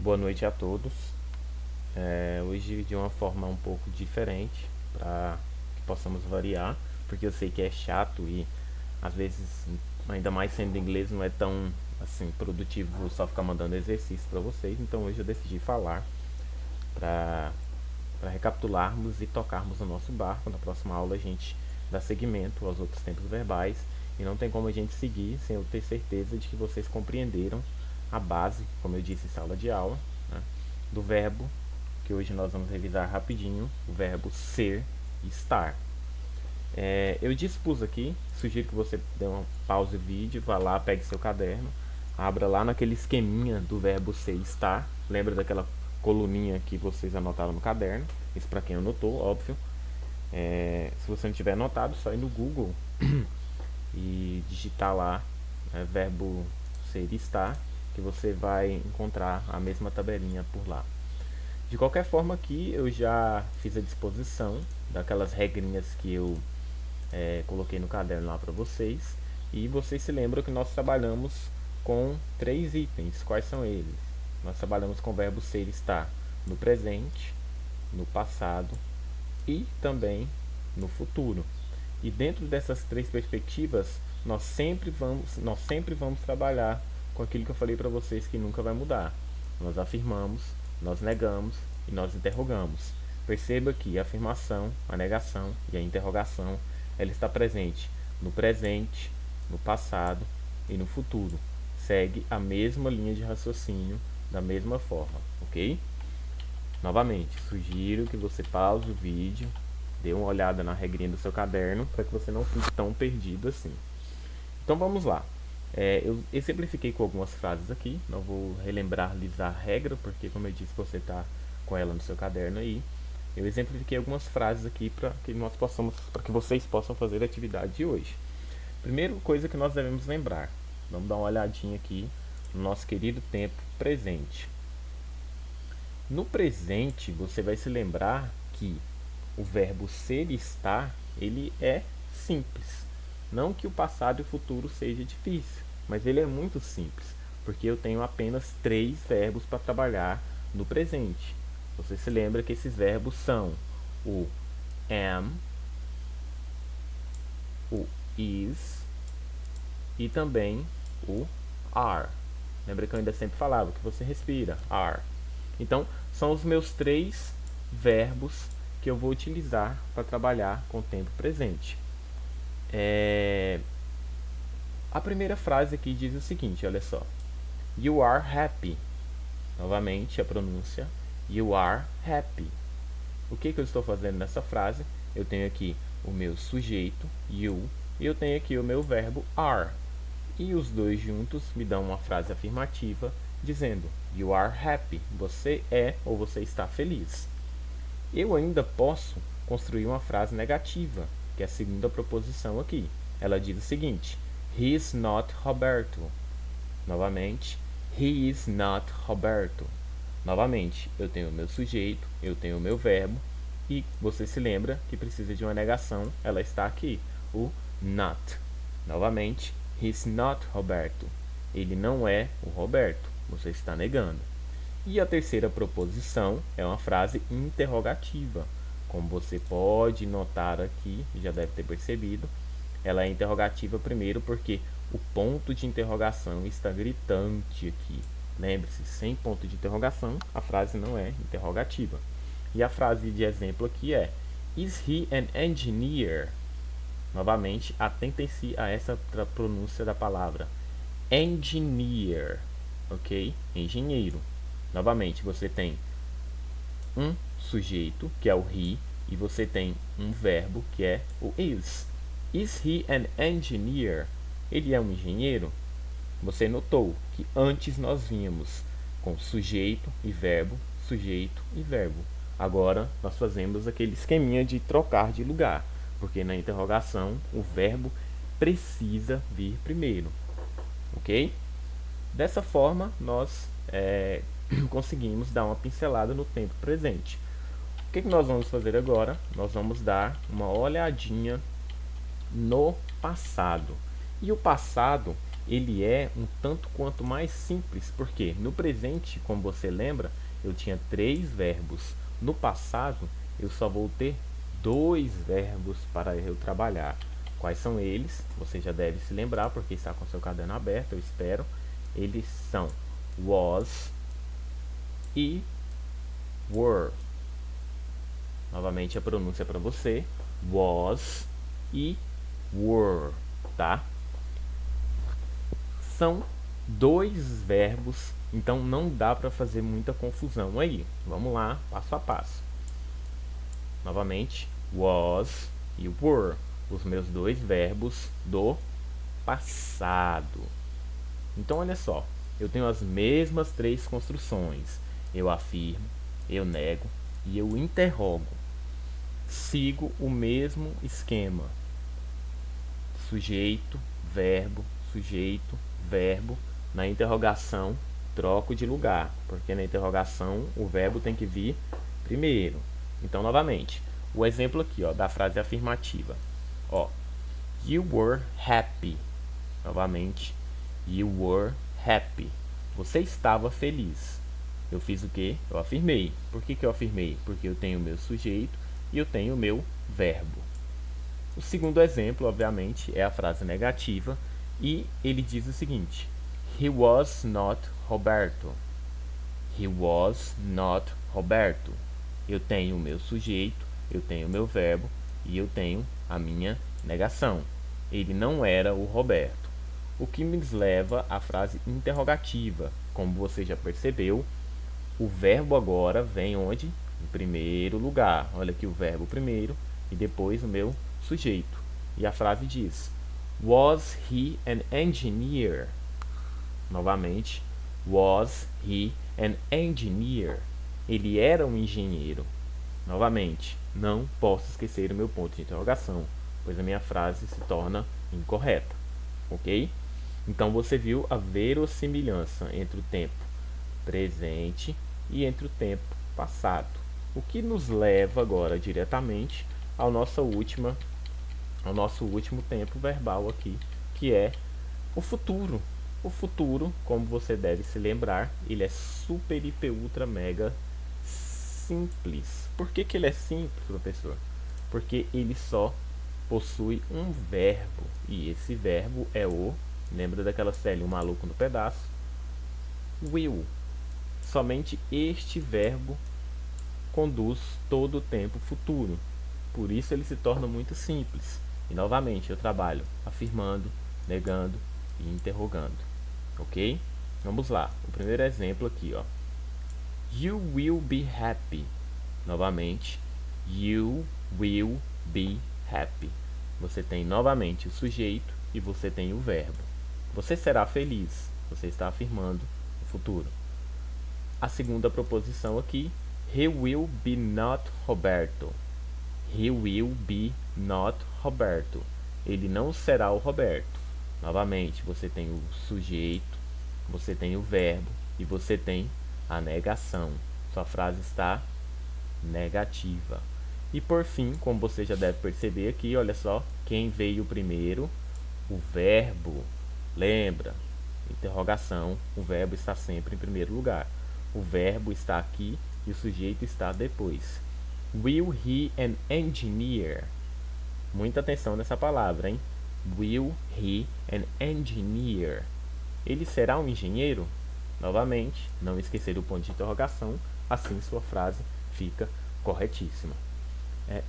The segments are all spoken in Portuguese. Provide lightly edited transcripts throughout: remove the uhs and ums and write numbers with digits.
Boa noite a todos. Hoje de uma forma um pouco diferente, para que possamos variar, porque eu sei que é chato e às vezes, ainda mais sendo inglês, não é tão assim produtivo só ficar mandando exercício para vocês. Então hoje eu decidi falar para recapitularmos e tocarmos o nosso barco. Na próxima aula a gente dá seguimento aos outros tempos verbais e não tem como a gente seguir sem eu ter certeza de que vocês compreenderam a base, como eu disse em sala de aula, né, do verbo, que hoje nós vamos revisar rapidinho, o verbo ser e estar. Eu dispus aqui, sugiro que você dê uma pausa no vídeo, vá lá, pegue seu caderno, abra lá naquele esqueminha do verbo ser e estar. Lembra daquela coluninha que vocês anotaram no caderno? Isso para quem anotou, óbvio. Se você não tiver anotado, só ir no Google e digitar lá verbo ser e estar, que você vai encontrar a mesma tabelinha por lá. De qualquer forma, aqui eu já fiz a disposição daquelas regrinhas que eu coloquei no caderno lá para vocês. E vocês se lembram que nós trabalhamos com 3 itens. Quais são eles? Nós trabalhamos com o verbo ser e estar no presente, no passado e também no futuro. E dentro dessas 3 perspectivas, nós sempre vamos trabalhar com aquilo que eu falei para vocês que nunca vai mudar. Nós afirmamos, nós negamos e nós interrogamos. Perceba que a afirmação, a negação e a interrogação, ela está presente no presente, no passado e no futuro. Segue a mesma linha de raciocínio da mesma forma, ok? Novamente, sugiro que você pause o vídeo, dê uma olhada na regrinha do seu caderno, para que você não fique tão perdido assim. Então vamos lá. Eu exemplifiquei com algumas frases aqui, não vou relembrar-lhes a regra, porque como eu disse, você está com ela no seu caderno aí. Eu exemplifiquei algumas frases aqui para que vocês possam fazer a atividade de hoje. Primeira coisa que nós devemos lembrar, vamos dar uma olhadinha aqui no nosso querido tempo presente. No presente, você vai se lembrar que o verbo ser e estar, ele é simples. Não que o passado e o futuro seja difícil, mas ele é muito simples, porque eu tenho apenas 3 verbos para trabalhar no presente. Você se lembra que esses verbos são o am, o is e também o are. Lembra que eu ainda sempre falava que você respira, are. Então, são os meus 3 verbos que eu vou utilizar para trabalhar com o tempo presente. A primeira frase aqui diz o seguinte, olha só. You are happy. Novamente a pronúncia. You are happy. O que eu estou fazendo nessa frase? Eu tenho aqui o meu sujeito, you, e eu tenho aqui o meu verbo are. E os dois juntos me dão uma frase afirmativa dizendo you are happy. Você é ou você está feliz. Eu ainda posso construir uma frase negativa, que é a segunda proposição aqui. Ela diz o seguinte: He is not Roberto. Novamente, he is not Roberto. Novamente, eu tenho o meu sujeito, eu tenho o meu verbo, e você se lembra que precisa de uma negação, ela está aqui, o not. Novamente, he is not Roberto. Ele não é o Roberto, você está negando. E a terceira proposição é uma frase interrogativa. Como você pode notar aqui, já deve ter percebido, ela é interrogativa primeiro porque o ponto de interrogação está gritante aqui. Lembre-se, sem ponto de interrogação, a frase não é interrogativa. E a frase de exemplo aqui é Is he an engineer? Novamente, atentem-se a essa pronúncia da palavra engineer, ok? Engenheiro. Novamente, você tem um sujeito, que é o he, e você tem um verbo, que é o is. Is he an engineer? Ele é um engenheiro? Você notou que antes nós vínhamos com sujeito e verbo, sujeito e verbo. Agora nós fazemos aquele esqueminha de trocar de lugar, porque na interrogação o verbo precisa vir primeiro, ok? Dessa forma nós conseguimos dar uma pincelada no tempo presente. O que nós vamos fazer agora? Nós vamos dar uma olhadinha no passado. E o passado, ele é um tanto quanto mais simples, porque no presente, como você lembra, eu tinha 3 verbos. No passado, eu só vou ter 2 verbos para eu trabalhar. Quais são eles? Você já deve se lembrar, porque está com seu caderno aberto, eu espero. Eles são was e were. Novamente a pronúncia para você: was e were, tá? São 2 verbos, então não dá para fazer muita confusão aí. Vamos lá, passo a passo. Novamente, was e were, os meus 2 verbos do passado. Então, olha só, eu tenho as mesmas 3 construções. Eu afirmo, eu nego e eu interrogo. Sigo o mesmo esquema: sujeito, verbo, sujeito, verbo. Na interrogação, troco de lugar, porque na interrogação o verbo tem que vir primeiro. Então, novamente, o exemplo aqui, ó, da frase afirmativa. Ó, you were happy. Novamente, you were happy. Você estava feliz. Eu fiz o quê? Eu afirmei. Por que eu afirmei? Porque eu tenho o meu sujeito e eu tenho o meu verbo. O segundo exemplo, obviamente, é a frase negativa e ele diz o seguinte: He was not Roberto. He was not Roberto. Eu tenho o meu sujeito, eu tenho o meu verbo e eu tenho a minha negação. Ele não era o Roberto. O que nos leva à frase interrogativa. Como você já percebeu, o verbo agora vem onde? Em primeiro lugar. Olha aqui o verbo primeiro e depois o meu sujeito. E a frase diz: Was he an engineer? Novamente, was he an engineer? Ele era um engenheiro. Novamente, não posso esquecer o meu ponto de interrogação, pois a minha frase se torna incorreta. Ok? Então você viu a verossimilhança entre o tempo presente e entre o tempo passado. O que nos leva agora diretamente ao nosso último tempo verbal aqui, que é o futuro. O futuro, como você deve se lembrar, ele é super, hiper, ultra, mega simples. Por que ele é simples, professor? Porque ele só possui um verbo, e esse verbo é o, lembra daquela série O Maluco no Pedaço? Will. Somente este verbo conduz todo o tempo futuro. Por isso ele se torna muito simples. E novamente eu trabalho afirmando, negando e interrogando. Ok? Vamos lá. O primeiro exemplo aqui, ó. You will be happy. Novamente, you will be happy. Você tem novamente o sujeito e você tem o verbo. Você será feliz. Você está afirmando o futuro. A segunda proposição aqui, he will be not Roberto. He will be not Roberto. Ele não será o Roberto. Novamente, você tem o sujeito, você tem o verbo e você tem a negação. Sua frase está negativa. E por fim, como você já deve perceber aqui, olha só, quem veio primeiro? O verbo. Lembra? Interrogação, o verbo está sempre em primeiro lugar. O verbo está aqui e o sujeito está depois. Will he an engineer? Muita atenção nessa palavra, hein? Will he an engineer? Ele será um engenheiro? Novamente, não esquecer o ponto de interrogação, assim sua frase fica corretíssima.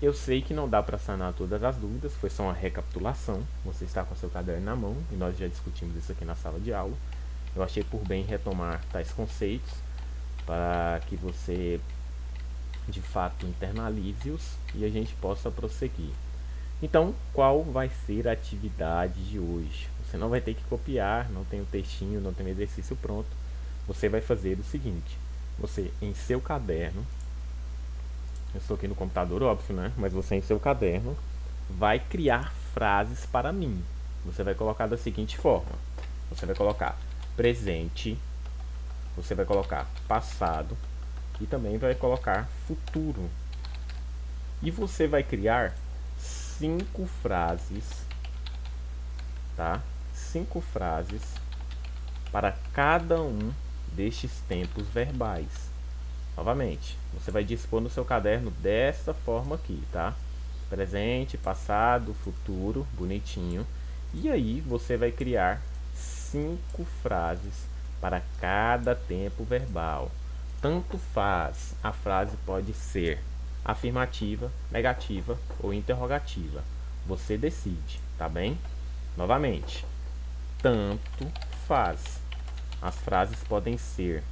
Eu sei que não dá para sanar todas as dúvidas, foi só uma recapitulação. Você está com seu caderno na mão e nós já discutimos isso aqui na sala de aula. Eu achei por bem retomar tais conceitos para que você de fato internalize-os e a gente possa prosseguir. Então, qual vai ser a atividade de hoje? Você não vai ter que copiar, não tem o textinho, não tem o exercício pronto. Você vai fazer o seguinte: você em seu caderno, eu estou aqui no computador, óbvio, né? Mas você em seu caderno vai criar frases para mim. Você vai colocar da seguinte forma: você vai colocar presente, você vai colocar passado e também vai colocar futuro. E você vai criar 5 frases, tá? 5 frases para cada um destes tempos verbais. Novamente, você vai dispor no seu caderno dessa forma aqui, tá? Presente, passado, futuro, bonitinho. E aí você vai criar 5 frases para cada tempo verbal. Tanto faz, a frase pode ser afirmativa, negativa ou interrogativa. Você decide, tá bem? Novamente, tanto faz. As frases podem ser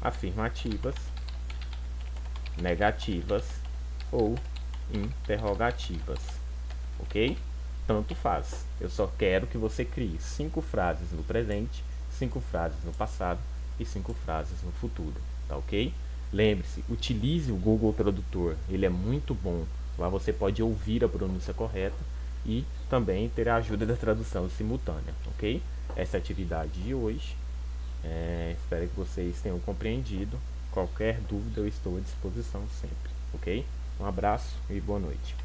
afirmativas, negativas ou interrogativas, ok? Tanto faz. Eu só quero que você crie 5 frases no presente, 5 frases no passado e 5 frases no futuro, tá ok? Lembre-se, utilize o Google Tradutor, ele é muito bom. Lá você pode ouvir a pronúncia correta e também ter a ajuda da tradução simultânea, ok? Essa é a atividade de hoje. Espero que vocês tenham compreendido. Qualquer dúvida eu estou à disposição sempre, ok? Um abraço e boa noite.